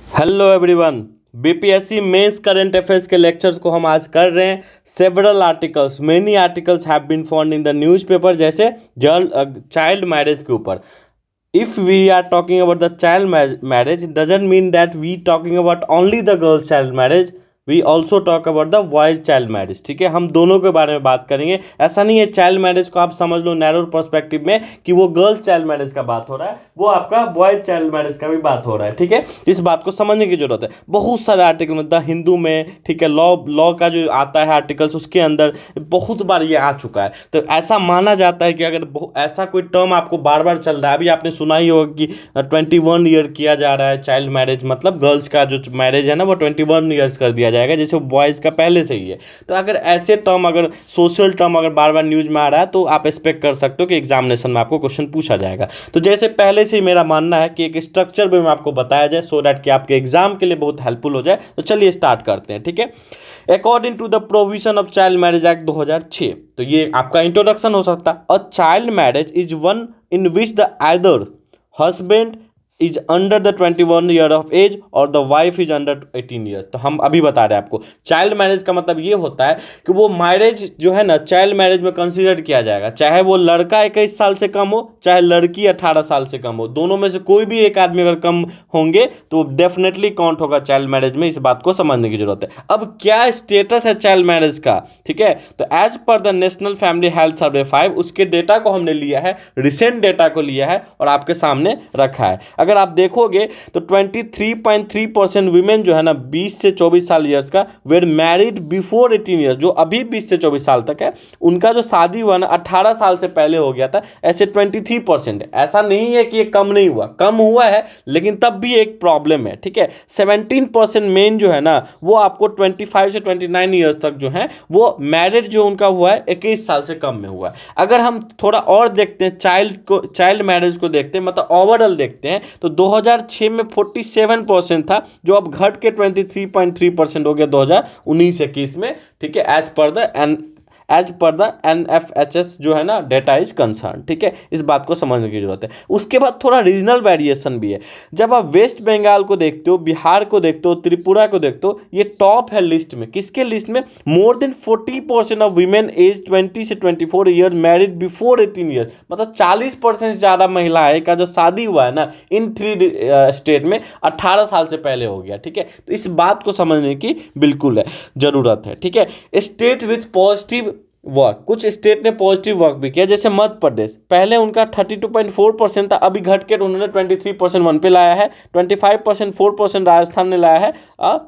Hello everyone. BPSC mains current affairs के lectures को हम आज कर रहे हैं। Several articles many articles have been found in the newspaper, जैसे चाइल्ड मैरिज के ऊपर। If we are talking about the child marriage doesn't mean that we talking about only the girls child marriage, we also talk about the boys child marriage. ठीक है, हम दोनों के बारे में बात करेंगे। ऐसा नहीं है चाइल्ड मैरिज को आप समझ लो नैरो पर्सपेक्टिव में कि वो गर्ल्स चाइल्ड मैरिज का बात हो रहा है, वो आपका बॉयज चाइल्ड मैरिज का भी बात हो रहा है। ठीक है, इस बात को समझने की जरूरत है। बहुत सारे आर्टिकल में द हिंदू में, ठीक है, लॉ लॉ का जो आता है आर्टिकल्स, उसके अंदर बहुत बार ये आ चुका है। तो ऐसा माना जाता है कि अगर ऐसा कोई टर्म आपको बार बार चल रहा है, अभी आपने सुना ही होगा कि 21 ईयर किया जा रहा है चाइल्ड मैरिज, मतलब गर्ल्स का जो मैरिज है ना वो 21 ईयर्स कर दिया जाएगा, जैसे बॉयज़ का पहले से ही है। तो अगर ऐसे टर्म, अगर सोशल टर्म अगर बार बार न्यूज में आ रहा है, तो आप एक्सपेक्ट कर सकते हो कि एग्जामिनेशन में आपको क्वेश्चन पूछा जाएगा। तो जैसे पहले से ही मेरा मानना है कि एक स्ट्रक्चर में आपको बताया जाए सो दैट कि आपके एग्जाम के लिए बहुत हेल्पफुल हो जाए। तो चलिए स्टार्ट करते हैं। ठीक है, according to the provision of child marriage act 2006, तो ये आपका इंट्रोडक्शन हो सकता है। A child marriage is one in which the either husband is under the 21 year of age और the wife is under 18 years. तो हम अभी बता रहे हैं आपको चाइल्ड मैरिज का मतलब ये होता है कि वो मैरिज जो है ना चाइल्ड मैरिज में कंसीडर किया जाएगा, चाहे वो लड़का 21 साल से कम हो, चाहे लड़की 18 साल से कम हो, दोनों में से कोई भी एक आदमी अगर कम होंगे तो डेफिनेटली काउंट होगा चाइल्ड मैरिज में। इस बात को समझने की जरूरत है। अब क्या स्टेटस है चाइल्ड मैरिज का? ठीक है, तो as per the national family health survey 5, उसके डेटा को हमने लिया है, रिसेंट डेटा को लिया है और आपके सामने रखा है। अगर आप देखोगे तो 23.3% वीमेन जो है ना 20 से 24 साल ईयर्स का वेर मैरिड बिफोर 18 ईयर्स, जो अभी 20 से 24 साल तक है, उनका जो शादी हुआ ना 18 साल से पहले हो गया था। ऐसे 23% है। ऐसा नहीं है कि ये कम नहीं हुआ, कम हुआ है, लेकिन तब भी एक प्रॉब्लम है। ठीक है, 17% मेन जो है ना वो आपको 25 से 29 ईयर्स तक जो है वो मैरिड जो उनका हुआ है 21 साल से कम में हुआ है। अगर हम थोड़ा और देखते हैं चाइल्ड मैरिज को देखते हैं, मतलब ओवरऑल देखते हैं, तो 2006 में 47% था, जो अब घट के 23.3% हो गया 2019-21 में। ठीक है, एज पर द NFHS जो है ना डेटा इज कंसर्न। ठीक है, इस बात को समझने की जरूरत है। उसके बाद थोड़ा रीजनल वेरिएशन भी है। जब आप वेस्ट बंगाल को देखते हो, बिहार को देखते हो, त्रिपुरा को देखते हो, ये टॉप है लिस्ट में। किसके लिस्ट में? More than 40% of women age 20 से 24 ईयर मैरिड बिफोर 18 ईयर्स, मतलब 40% ज़्यादा महिलाएं का जो शादी हुआ है ना इन 3 स्टेट में 18 साल से पहले हो गया। ठीक है, तो इस बात को समझने की बिल्कुल है ज़रूरत है। ठीक है, स्टेट विथ पॉजिटिव वर्क, कुछ स्टेट ने पॉजिटिव वर्क भी किया, जैसे मध्य प्रदेश। पहले उनका 32.4% था, अभी घट के उन्होंने 23% पे लाया है। 25% 4% राजस्थान ने लाया है,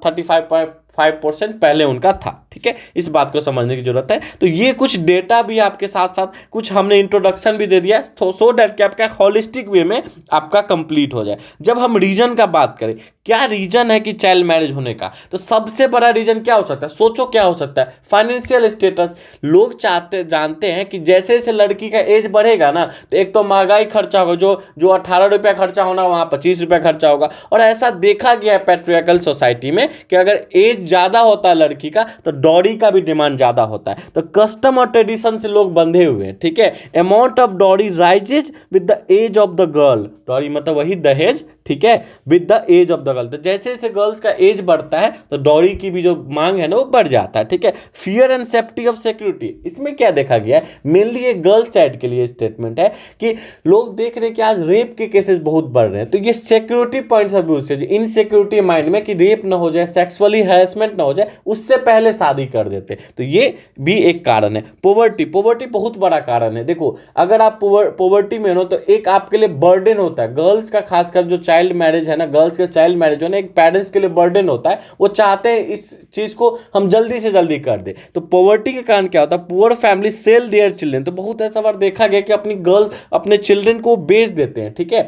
35.5% पहले उनका था। ठीक है, इस बात को समझने की जरूरत है। तो ये कुछ डेटा भी आपके साथ साथ कुछ हमने इंट्रोडक्शन भी दे दिया, तो सो दैट कि आपका हॉलिस्टिक वे में आपका कंप्लीट हो जाए। जब हम रीजन का बात करें, क्या रीजन है कि चाइल्ड मैरिज होने का, तो सबसे बड़ा रीजन क्या हो सकता है? सोचो क्या हो सकता है? Financial status. लोग जानते हैं कि जैसे जैसे लड़की का एज बढ़ेगा ना, तो एक तो महंगाई खर्चा होगा, जो 18 रुपया खर्चा होना वहाँ 25 रुपया खर्चा होगा। और ऐसा देखा गया है पैट्रियार्कल सोसाइटी में कि अगर एज ज़्यादा होता है लड़की का तो डॉरी का भी डिमांड ज़्यादा होता है। तो कस्टम और ट्रेडिशन से लोग बंधे हुए हैं। ठीक है, amount of dowry rises with the age of the girl. Dowry मतलब वही दहेज। ठीक है, with the age of the girl. तो जैसे जैसे गर्ल्स का एज बढ़ता है तो डॉरी की भी जो मांग है ना वो बढ़ जाता है। ठीक है, fear and safety of security, इसमें क्या देखा गया है? मेनली ये गर्ल चाइल्ड के लिए स्टेटमेंट है कि लोग देख रहे हैं कि आज रेप के केसेस बहुत बढ़ रहे हैं, तो ये सिक्योरिटी पॉइंट ऑफ व्यू से इनसिक्योरिटी माइंड में कि रेप ना हो जाए, सेक्सुअली हैरेसमेंट ना हो जाए, उससे पहले शादी कर देते। तो ये भी एक कारण है। पॉवर्टी बहुत बड़ा कारण है। देखो, अगर आप पॉवर्टी में हो तो एक आपके लिए बर्डन होता है। गर्ल्स का खासकर जो चाइल्ड मैरिज है ना, गर्ल्स के चाइल्ड मैरिज हो ना, एक पेरेंट्स के लिए बर्डन होता है। वो चाहते हैं इस चीज को हम जल्दी से जल्दी कर दे। तो पॉवर्टी के कारण क्या होता है? Poor family sell their children. तो बहुत ऐसा बार देखा गया कि अपने चिल्ड्रन को बेच देते हैं। ठीक है,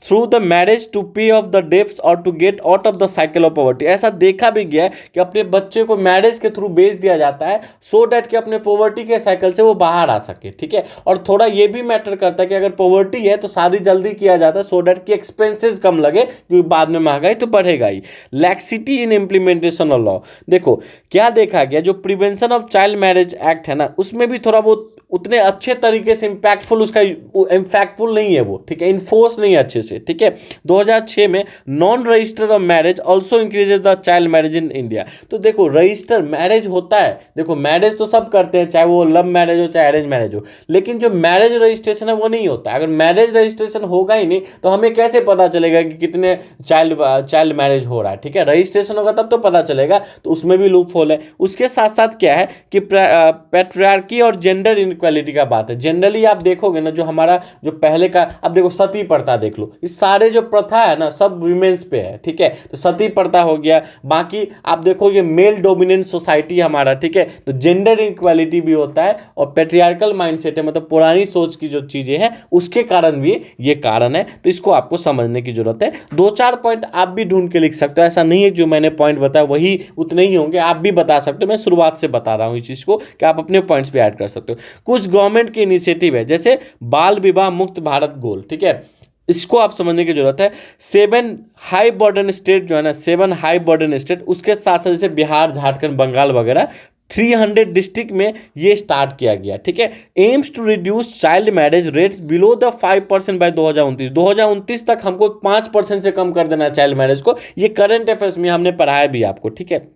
through the marriage to pay off the debts और to get out of the cycle of poverty. ऐसा देखा भी गया है कि अपने बच्चे को मैरिज के थ्रू बेच दिया जाता है सो डैट कि अपने पॉवर्टी के साइकिल से वो बाहर आ सके। ठीक है, और थोड़ा ये भी मैटर करता है कि अगर पॉवर्टी है तो शादी जल्दी किया जाता है सो डैट कि एक्सपेंसेस कम लगे, क्योंकि बाद में महंगाई तो बढ़ेगा ही। Laxity in implementation of law. देखो क्या देखा गया, जो prevention of child marriage act है ना, उसमें भी थोड़ा बहुत उतने अच्छे तरीके से इम्पैक्टफुल उसका इम्पैक्टफुल नहीं है वो, ठीक है, इन्फोर्स नहीं है अच्छे से, ठीक है। 2006 में non register of marriage also increases the child marriage in India. तो देखो रजिस्टर मैरिज होता है, देखो मैरिज तो सब करते हैं, चाहे वो लव मैरिज हो चाहे अरेंज मैरिज हो, लेकिन जो मैरिज रजिस्ट्रेशन है वो नहीं होता है। अगर मैरिज रजिस्ट्रेशन होगा ही नहीं तो हमें कैसे पता चलेगा कि कितने चाइल्ड मैरिज हो रहा है, ठीक है। रजिस्ट्रेशन होगा तब तो पता चलेगा, तो उसमें भी लूप होल है। उसके साथ साथ क्या है कि पैट्रियार्की और जेंडर इनक्वालिटी का बात है। जनरली आप देखोगे ना, जो हमारा जो पहले का, अब देखो सती प्रथा देख लो, इस सारे जो प्रथा है ना सब विमेंस पे है, ठीक है। तो सती प्रथा हो गया, बाकी आप देखोगे मेल डोमिनेंट सोसाइटी हमारा, ठीक है। तो जेंडर इनक्वालिटी भी होता है और पेट्रियार्कल माइंडसेट है, मतलब पुरानी सोच की जो चीजें हैं उसके कारण भी ये कारण है। तो इसको आपको समझने की जरूरत है। 2-4 पॉइंट आप भी ढूंढ के लिख सकते हो, ऐसा नहीं है जो मैंने पॉइंट बताया वही उतने ही होंगे, आप भी बता सकते हो। मैं शुरुआत से बता रहा हूं इस चीज को कि आप अपने पॉइंट्स भी ऐड कर सकते हो। कुछ गवर्नमेंट के इनिशिएटिव है, जैसे बाल विवाह मुक्त भारत गोल, ठीक है, इसको आप समझने की जरूरत है। 7 हाई बर्डन स्टेट जो है ना, 7 हाई बर्डन स्टेट, उसके साथ साथ जैसे बिहार, झारखंड, बंगाल वगैरह 300 डिस्ट्रिक्ट में ये स्टार्ट किया गया, ठीक है। Aims to reduce child marriage rates below the 5% by 2029 तक हमको 5% से कम कर देना है चाइल्ड मैरिज को। ये करंट अफेयर्स में हमने पढ़ाया भी आपको, ठीक है।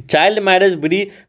Child marriage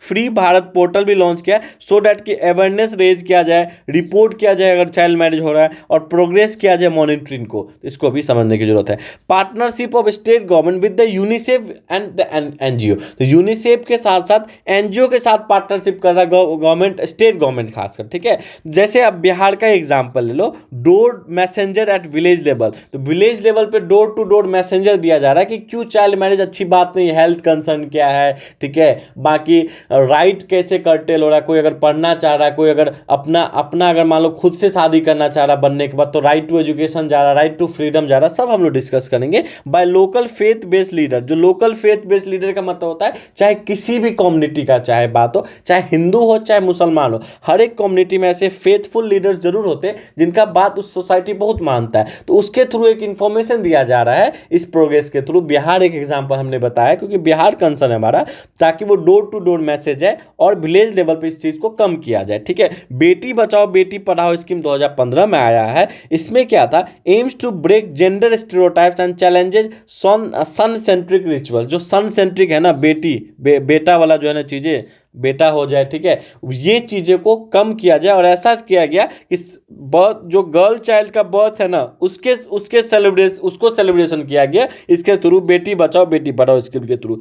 free Bharat portal भी लॉन्च किया सो डैट कि अवेयरनेस रेज किया जाए, रिपोर्ट किया जाए अगर चाइल्ड मैरिज हो रहा है, और प्रोग्रेस किया जाए मॉनिटरिंग को। इसको भी समझने की जरूरत है। Partnership of state government with the UNICEF and the NGO, तो यूनिसेफ के साथ साथ एनजीओ के साथ पार्टनरशिप कर रहा है गवर्नमेंट, स्टेट गवर्नमेंट खासकर, ठीक है। जैसे अब बिहार का एग्जाम्पल ले लो, door messenger at village level, तो विलेज लेवल पे डोर टू डोर मैसेंजर दिया जा रहा है कि क्यों चाइल्ड मैरिज अच्छी बात नहीं, हेल्थ कंसर्न क्या है, ठीक है। बाकी राइट कैसे कर्टेल हो रहा है, कोई अगर पढ़ना चाह रहा है, कोई अगर अपना अगर मान लो खुद से शादी करना चाह रहा है बनने के बाद, तो राइट टू एजुकेशन जा रहा है, राइट टू फ्रीडम जा रहा है, सब हम लोग डिस्कस करेंगे। By local faith based leader, जो लोकल फेथ बेस्ड लीडर का मतलब होता है चाहे किसी भी कम्युनिटी का चाहे बात हो, चाहे हिंदू हो चाहे मुसलमान हो, हर एक कम्युनिटी में ऐसे फेथफुल लीडर्स जरूर होते हैं जिनका बात उस सोसाइटी बहुत मानता है। तो उसके थ्रू एक इंफॉर्मेशन दिया जा रहा है इस प्रोग्रेस के थ्रू। बिहार एक एग्जाम्पल हमने बताया क्योंकि बिहार कंसर्न है हमारा, ताकि वो डोर टू डोर मैसेज है और विलेज लेवल पे इस चीज को कम किया जाए, ठीक है। बेटी बचाओ बेटी पढ़ाओ स्कीम 2015 में आया है। इसमें क्या था, aims to break gender stereotypes and challenges son centric ritual. जो सन सेंट्रिक है ना, बेटा वाला जो है ना चीजें, बेटा हो जाए, ठीक है, ये चीजें को कम किया जाए। और ऐसा किया गया कि बर्थ, जो गर्ल चाइल्ड का बर्थ है ना, उसको सेलिब्रेशन किया गया इसके थ्रू, बेटी बचाओ बेटी पढ़ाओ स्कीम के थ्रू।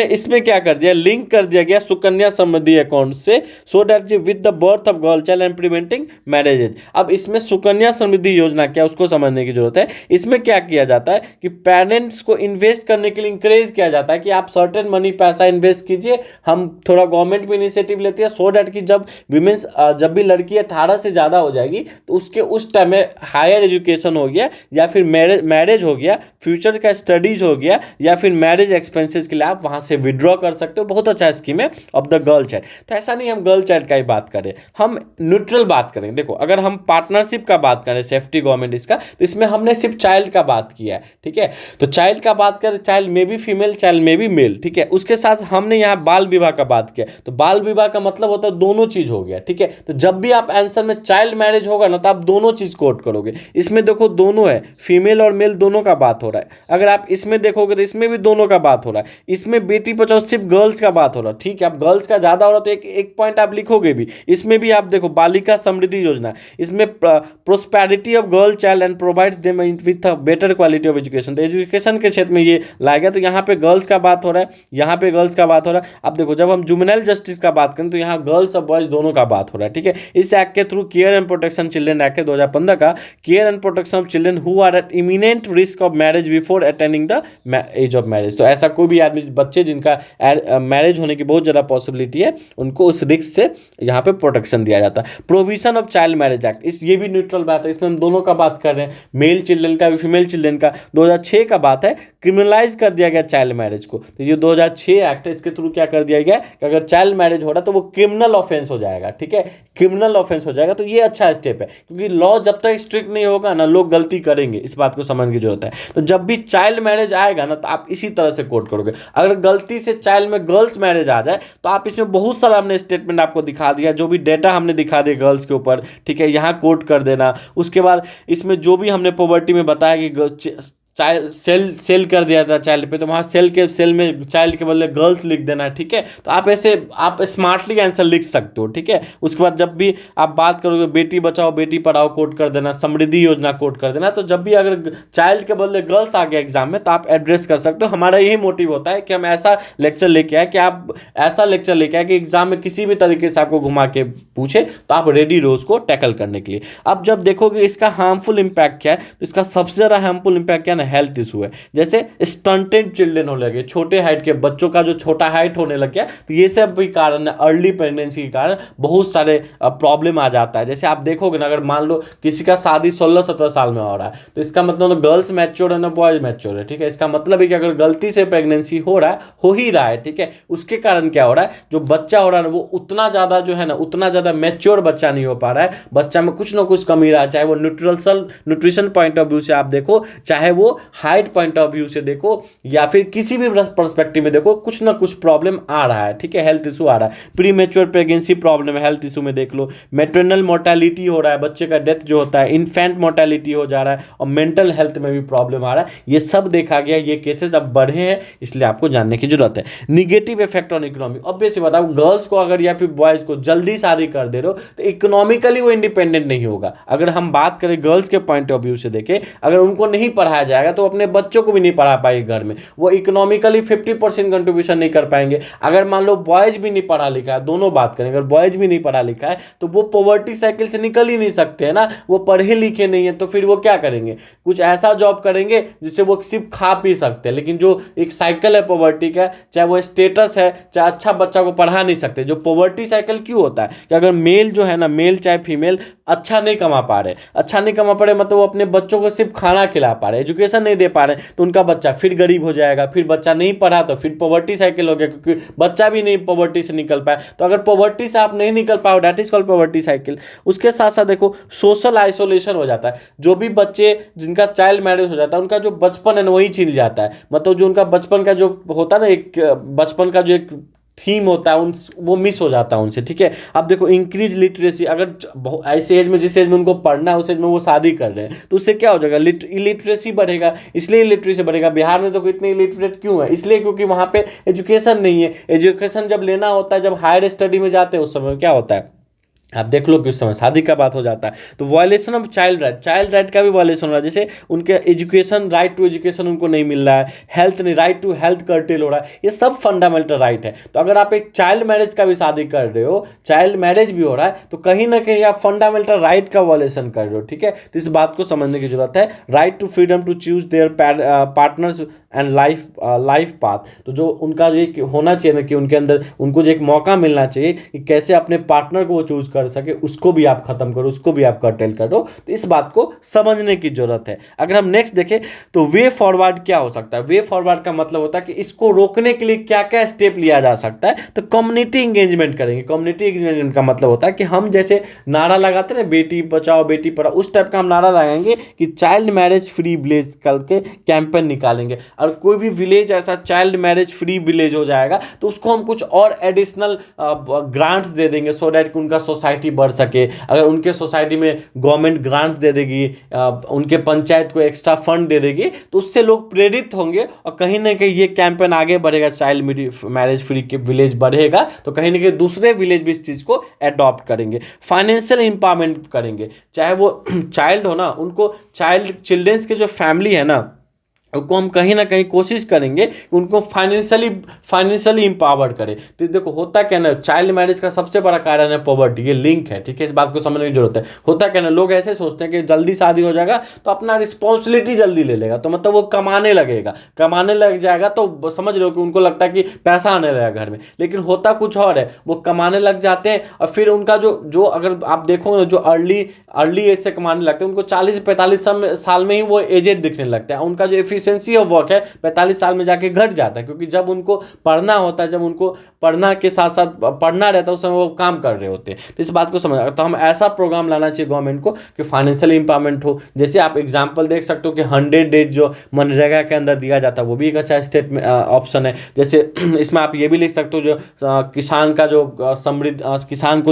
इसमें क्या कर दिया, लिंक कर दिया गया सुकन्या समृद्धि अकाउंट से, so that with the birth of girl child and preventing marriages. अब इसमें सुकन्या समृद्धि योजना क्या, उसको समझने की जरूरत है। इसमें क्या किया जाता है कि पेरेंट्स को इन्वेस्ट करने के लिए इंकरेज किया जाता है कि आप सर्टेन मनी पैसा इन्वेस्ट कीजिए, हम थोड़ा गवर्नमेंट भी इनिशिएटिव लेती है, सो डैट कि जब भी लड़की 18 से ज़्यादा हो जाएगी तो उसके उस टाइम में हायर एजुकेशन हो गया या फिर मैरिज हो गया, फ्यूचर का स्टडीज हो गया, या फिर मैरिज एक्सपेंसेस के लिए आप वहाँ से विड्रॉ कर सकते हो। बहुत अच्छा स्कीम है ऑफ द गर्ल चाइल्ड। तो ऐसा नहीं हम गर्ल चाइल्ड का ही बात करें, हम न्यूट्रल बात करें। देखो अगर हम पार्टनरशिप का बात करें, सेफ्टी गवर्नमेंट इसका, तो इसमें हमने सिर्फ चाइल्ड का बात किया है, ठीक है। तो चाइल्ड का बात करें, चाइल्ड में भी फीमेल, चाइल्ड में भी मेल, ठीक है। उसके साथ हमने यहाँ बाल विवाह का बात किया, तो बाल विवाह का मतलब होता है दोनों चीज हो गया, ठीक है। तो जब भी आप आंसर में चाइल्ड मैरिज होगा ना, तो आप दोनों चीज कोट करोगे। इसमें देखो दोनों है, फीमेल और मेल दोनों का बात हो रहा है। अगर आप इसमें देखोगे तो इसमें भी दोनों का बात हो रहा है। इसमें बेटी बचाओ सिर्फ गर्ल्स का बात हो रहा है, ठीक है। अब गर्ल्स का ज्यादा हो रहा है तो एक पॉइंट आप लिखोगे भी। इसमें भी आप देखो बालिका समृद्धि योजना, इसमें prosperity of girl child and provides them with a better quality of education. तो एजुकेशन के क्षेत्र में ये लाया गया। तो यहाँ पे गर्ल्स का बात हो रहा है, यहाँ पे गर्ल्स का बात हो रहा है। अब देखो जब हम जुवेनाइल जस्टिस का बात करें तो यहाँ गर्ल्स और बॉयज दोनों का बात हो रहा है, ठीक है। इस एक्ट के through care and protection children act 2015 का, care and protection of children who are at imminent risk of marriage before attaining the age of marriage. तो ऐसा कोई भी आदमी, बच्चे जिनका मैरिज होने की बहुत ज़्यादा पॉसिबिलिटी है, उनको उस रिस्क से यहाँ पे प्रोटेक्शन दिया जाता है। Provision of child marriage act, ये भी न्यूट्रल बात है, इसमें हम दोनों का बात कर रहे हैं, मेल चिल्ड्रन का भी फीमेल चिल्ड्रन का। 2006 का बात है, क्रिमिनलाइज कर दिया गया चाइल्ड मैरिज को। तो ये 2006 एक्ट है, इसके थ्रू क्या कर दिया गया कि अगर चाइल्ड मैरिज हो रहा है तो वो क्रिमिनल ऑफेंस हो जाएगा, ठीक है, क्रिमिनल ऑफेंस हो जाएगा। तो ये अच्छा स्टेप है, क्योंकि लॉ जब तक स्ट्रिक्ट नहीं होगा ना, लोग गलती करेंगे, इस बात को समझने की जरूरत है। तो जब भी चाइल्ड मैरिज आएगा ना, तो आप इसी तरह से कोट करोगे। अगर गलती से चाइल्ड में गर्ल्स मैरिज आ जाए तो आप इसमें बहुत सारा हमने स्टेटमेंट आपको दिखा दिया, जो भी डेटा हमने दिखा दिया गर्ल्स के ऊपर, ठीक है, यहाँ कोट कर देना। उसके बाद इसमें जो भी हमने पॉवर्टी में बताया कि चाइल्ड सेल कर दिया था चाइल्ड पे, तो वहाँ सेल में चाइल्ड के बदले गर्ल्स लिख देना, ठीक है। तो आप ऐसे आप स्मार्टली आंसर लिख सकते हो, ठीक है। उसके बाद जब भी आप बात करोगे बेटी बचाओ बेटी पढ़ाओ कोट कर देना, समृद्धि योजना कोट कर देना। तो जब भी अगर चाइल्ड के बदले गर्ल्स आ गया एग्जाम में, तो आप एड्रेस कर सकते हो। हमारा यही मोटिव होता है कि हम ऐसा लेक्चर लेके आए कि आप ऐसा लेक्चर लेके आए कि एग्जाम में किसी भी तरीके से आपको घुमा के पूछे तो आप रेडी रोज को टैकल करने के लिए। अब जब देखोगे इसका हार्मफुल इंपैक्ट क्या है, तो इसका सबसे ज़्यादा हार्मफुल इंपैक्ट क्या है ना, हेल्थ इशू है। जैसे स्टंटेड चिल्ड्रन होने लगे, छोटे हाइट के बच्चों का जो छोटा हाइट होने लग गया, तो ये सब भी कारण है। अर्ली प्रेगनेंसी के कारण बहुत सारे प्रॉब्लम आ जाता है। जैसे आप देखोगे ना, अगर मान लो किसी का शादी 16-17 साल में हो रहा है, तो इसका मतलब ना गर्ल्स मैच्योर है ना बॉयज मैच्योर है, ठीक है। इसका मतलब है कि अगर गलती से प्रेगनेंसी हो रहा है, हो ही रहा है, ठीक है, उसके कारण क्या हो रहा है, जो बच्चा हो रहा है वो उतना ज़्यादा जो है ना, उतना ज़्यादा मैच्योर बच्चा नहीं हो पा रहा है। बच्चा में कुछ ना कुछ कमी रहा है, चाहे वो न्यूट्रिशन पॉइंट ऑफ व्यू से आप देखो, चाहे वो हाइट पॉइंट ऑफ व्यू से देखो, या फिर किसी भी पर्सपेक्टिव में देखो, कुछ ना कुछ प्रॉब्लम आ रहा है, ठीक है, हेल्थ इशू आ रहा है। प्री मेच्योर प्रेगनेंसी प्रॉब्लम है, हेल्थ इशू में देख लो। मेटरनल मोर्टेलिटी हो रहा है, बच्चे का डेथ जो होता है, इन्फेंट मोर्टेलिटी हो जा रहा है, और मेंटल हेल्थ में भी प्रॉब्लम आ रहा है। ये सब देखा गया, ये केसेस अब बढ़े हैं, इसलिए आपको जानने की जरूरत है। Negative effect on economy, obviously बताओ, गर्ल्स को अगर या फिर बॉयज को जल्दी शादी कर दे रहे हो तो इकोनॉमिकली वो इंडिपेंडेंट नहीं होगा। अगर हम बात करें गर्ल्स के पॉइंट ऑफ व्यू से देखें, अगर उनको नहीं पढ़ाया जाएगा तो अपने बच्चों को भी नहीं पढ़ा पाएंगे घर में, वो इकोनॉमिकली 50% कंट्रीब्यूशन नहीं कर पाएंगे। अगर मान लो बॉयज भी नहीं पढ़ा लिखा है, दोनों बात करें, अगर बॉयज भी नहीं पढ़ा लिखा है तो वो पॉवर्टी साइकिल से निकल ही नहीं सकते हैं ना, वो पढ़े लिखे नहीं है, तो फिर वो क्या करेंगे, कुछ ऐसा जॉब करेंगे जिससे वो सिर्फ खा पी सकते हैं। लेकिन जो एक साइकिल है पॉवर्टी का, चाहे वो स्टेटस है, चाहे अच्छा बच्चा को पढ़ा नहीं सकते। जो पॉवर्टी साइकिल क्यों होता है कि अगर मेल जो है ना, मेल चाहे फीमेल अच्छा नहीं कमा पा रहे, अच्छा नहीं कमा पा रहे मतलब वो अपने बच्चों को सिर्फ खाना खिला पा रहे, एजुकेशन नहीं दे पा रहे, तो उनका बच्चा फिर गरीब हो जाएगा। फिर बच्चा नहीं पढ़ा तो फिर पॉवर्टी साइकिल हो गया, क्योंकि बच्चा भी नहीं पॉवर्टी से निकल पाया। तो अगर पॉवर्टी से आप नहीं निकल पाओ, that is called poverty cycle. उसके साथ साथ देखो सोशल आइसोलेशन हो जाता है। जो भी बच्चे जिनका चाइल्ड मैरिज हो जाता है, उनका जो बचपन है ना वही छीन जाता है। मतलब जो उनका बचपन का जो होता है ना, एक बचपन का जो एक थीम होता है वो मिस हो जाता है उनसे, ठीक है। अब देखो इंक्रीज लिटरेसी, अगर ऐसे एज में, जिस एज में उनको पढ़ना है उस एज में वो शादी कर रहे हैं, तो उससे क्या हो जाएगा, इलिटरेसी बढ़ेगा। इसलिए इलिटरेसी बढ़ेगा। बिहार में तो इतने इलिटरेट क्यों है, इसलिए क्योंकि वहाँ पे एजुकेशन नहीं है। एजुकेशन जब लेना होता है, जब हायर स्टडी में जाते हैं, उस समय क्या होता है, आप देख लो कि उस समय शादी का बात हो जाता है। तो वायलेशन ऑफ चाइल्ड राइट का भी वायलेशन हो रहा है। जैसे उनके एजुकेशन, राइट टू एजुकेशन उनको नहीं मिल रहा है, हेल्थ नहीं, राइट टू हेल्थ कर्टेल हो रहा है। ये सब फंडामेंटल राइट है। तो अगर आप एक चाइल्ड मैरिज का भी शादी कर रहे हो, चाइल्ड मैरिज भी हो रहा है, तो कहीं ना कहीं आप फंडामेंटल राइट का वायलेशन कर रहे हो, ठीक है। तो इस बात को समझने की जरूरत है। Right to freedom to choose their partners and life path, तो जो उनका जो एक होना चाहिए ना, कि उनके अंदर उनको जो एक मौका मिलना चाहिए कि कैसे अपने पार्टनर को वो चूज कर सके, उसको भी आप खत्म करो, उसको भी आप कर्टेल करो। तो इस बात को समझने की जरूरत है। अगर हम नेक्स्ट देखें तो वे फॉरवर्ड क्या हो सकता है। वे फॉरवर्ड का मतलब होता है कि इसको रोकने के लिए क्या क्या स्टेप लिया जा सकता है। तो कम्युनिटी इंगेजमेंट करेंगे। कम्युनिटी इंगेजमेंट का मतलब होता है कि हम जैसे नारा लगाते हैं ना, बेटी बचाओ बेटी पढ़ाओ, उस टाइप का हम नारा लगाएंगे कि चाइल्ड मैरिज फ्री विलेज करके कैंपेन निकालेंगे। और कोई भी विलेज ऐसा चाइल्ड मैरिज फ्री विलेज हो जाएगा तो उसको हम कुछ और एडिशनल ग्रांट्स दे देंगे, सो दैट कि उनका सोसाइटी बढ़ सके। अगर उनके सोसाइटी में गवर्नमेंट ग्रांट्स दे देगी, उनके पंचायत को एक्स्ट्रा फंड दे देगी, तो उससे लोग प्रेरित होंगे और कहीं ना कहीं ये कैंपेन आगे बढ़ेगा, चाइल्ड मैरिज फ्री के विलेज बढ़ेगा, तो कहीं ना कहीं दूसरे विलेज भी इस चीज़ को अडॉप्ट करेंगे। फाइनेंशियल एम्पावरमेंट करेंगे, चाहे वो चाइल्ड हो ना, उनको चिल्ड्रंस के जो फैमिली है ना, उनको हम कहीं ना कहीं कोशिश करेंगे कि उनको फाइनेंशियली इंपावर्ड करें। तो देखो होता क्या ना, चाइल्ड मैरिज का सबसे बड़ा कारण है पॉवर्टी, ये लिंक है, ठीक है। इस बात को समझने की जरूरत है। होता क्या ना, लोग ऐसे सोचते हैं कि जल्दी शादी हो जाएगा तो अपना रिस्पॉन्सिबिलिटी जल्दी ले लेगा, तो मतलब वो कमाने लगेगा, कमाने लग जाएगा, तो समझ लो कि उनको लगता है कि पैसा आने लगेगा घर में। लेकिन होता कुछ और है, वो कमाने लग जाते हैं और फिर उनका जो अगर आप देखो जो अर्ली एज से कमाने लगते हैं, उनको 40-45 साल में ही वो एजेड दिखने लगता है। उनका जो एफिशिएंसी ऑफ वर्क है 45 साल में जाके घट जाता है, क्योंकि जब उनको पढ़ना होता है, जब उनको पढ़ना के साथ साथ पढ़ना रहता है, उस समय वो काम कर रहे होते हैं। तो इस बात को समझ, तो हम ऐसा प्रोग्राम लाना चाहिए गवर्नमेंट को कि फाइनेंशियल इंपावरमेंट हो। जैसे आप एग्जाम्पल देख सकते हो कि 100 डेज जो मनरेगा के अंदर दिया जाता है वो भी एक अच्छा स्टेट में ऑप्शन है। जैसे इसमें आप ये भी लिख सकते हो जो किसान का जो समृद्ध किसान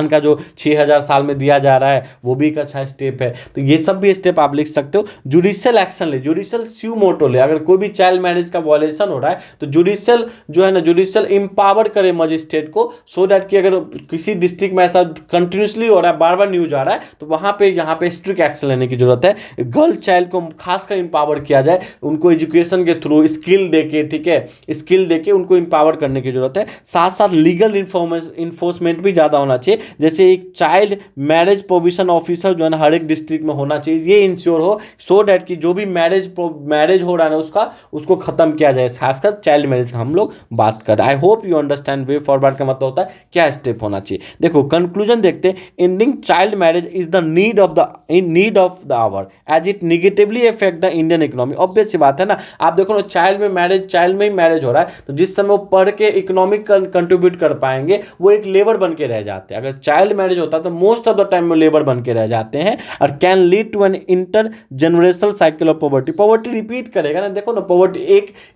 का जो 6,000 साल में दिया जा रहा है वो भी एक अच्छा स्टेप है। तो ये सब भी स्टेप आप लिख सकते हो। जुडिशियल एक्शन ले, जुडिशियल स्यू मोटो ले, अगर कोई भी चाइल्ड मैरिज का वॉयलेशन हो रहा है तो जुडिशियल जो है ना, जुडिशियल इंपावर करे मजिस्ट्रेट को, सो दैट कि अगर किसी डिस्ट्रिक्ट में ऐसा कंटिन्यूसली हो रहा है, बार बार न्यूज आ रहा है, तो वहां पे यहाँ पे स्ट्रिक्ट एक्शन लेने की जरूरत है। गर्ल चाइल्ड को खासकर इंपावर किया जाए, उनको एजुकेशन के थ्रू स्किल देके, ठीक है, स्किल देके उनको इंपावर करने की जरूरत है। साथ साथ लीगल इन्फोर्समेंट भी ज़्यादा होना चाहिए। जैसे एक चाइल्ड मैरिज प्रोविजन ऑफिसर जो है ना हर एक डिस्ट्रिक्ट में होना चाहिए, ये इंश्योर हो सो डैट कि जो भी मैरिज हो रहा है ना उसको खत्म किया जाए। खासकर चाइल्ड मैरिज का हम लोग बात कर रहे हैं। I hope you understand way forward का मतलब होता है क्या स्टेप होना चाहिए। देखो कंक्लूजन देखते हैं। Ending child marriage is the need of the hour as it negatively affect the Indian economy. Obvious सी बात है ना, आप देखो ना, चाइल्ड में ही मैरिज हो रहा है, तो जिस समय वो पढ़ के इकोनॉमिक कंट्रीब्यूट कर पाएंगे वो एक लेबर बन के रह जाते हैं। अगर चाइल्ड मैरिज होता है तो मोस्ट ऑफ द टाइम वो लेबर बन के रह जाते हैं और can lead to an intergenerational cycle of poverty repeat करेगा ना। देखो ना, पॉवर्टी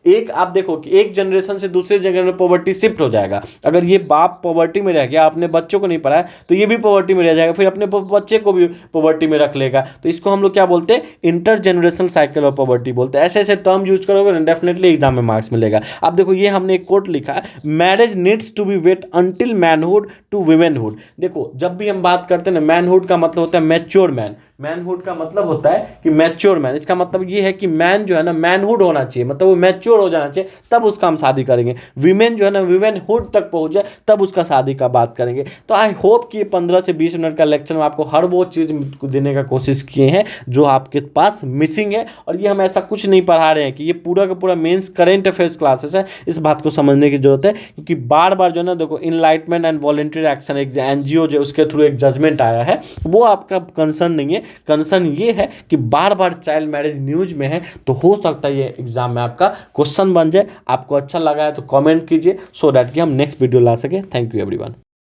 एक आप देखो कि एक जनरेशन से दूसरे जनरेशन में पॉवर्टी शिफ्ट हो जाएगा। अगर ये बाप पॉवर्टी में रह गया, अपने बच्चों को नहीं पढ़ाया, तो ये भी पॉवर्टी में रह जाएगा, फिर अपने बच्चे को भी पॉवर्टी में रख लेगा। तो इसको हम लोग क्या बोलते हैं, inter generational cycle of poverty बोलते हैं। ऐसे ऐसे टर्म यूज करोगे ना, डेफिनेटली एग्जाम में मार्क्स मिलेगा। अब देखो ये हमने एक कोट लिखा है, marriage needs to be wait until manhood to womanhood. देखो जब भी हम बात करते हैं ना, मैनहुड का मतलब होता है मैच्योर मैन, मैनहुड का मतलब होता है कि मैच्योर मैन। इसका मतलब ये है कि मैन जो है ना मैनहुड होना चाहिए, मतलब वो मैच्योर हो जाना चाहिए, तब उसका हम शादी करेंगे। वीमेन जो है ना वीमेनहुड तक पहुंच जाए तब उसका शादी का बात करेंगे। तो आई होप कि 15 से 20 मिनट का लेक्चर में आपको हर वो चीज़ देने का कोशिश किए हैं जो आपके पास मिसिंग है। और ये हम ऐसा कुछ नहीं पढ़ा रहे हैं कि ये पूरा का पूरा मेंस करेंट अफेयर्स क्लासेस है। इस बात को समझने की जरूरत है, क्योंकि बार बार जो है ना, देखो इनलाइटमेंट एंड वॉलंटरी एक्शन एक एनजीओ जो उसके थ्रू एक जजमेंट आया है, वो आपका कंसर्न नहीं है। कंसर्न ये है कि बार बार चाइल्ड मैरिज न्यूज में है, तो हो सकता है ये एग्जाम में आपका क्वेश्चन बन जाए। आपको अच्छा लगा है तो कमेंट कीजिए सो दैट कि हम नेक्स्ट वीडियो ला सके। Thank you everyone.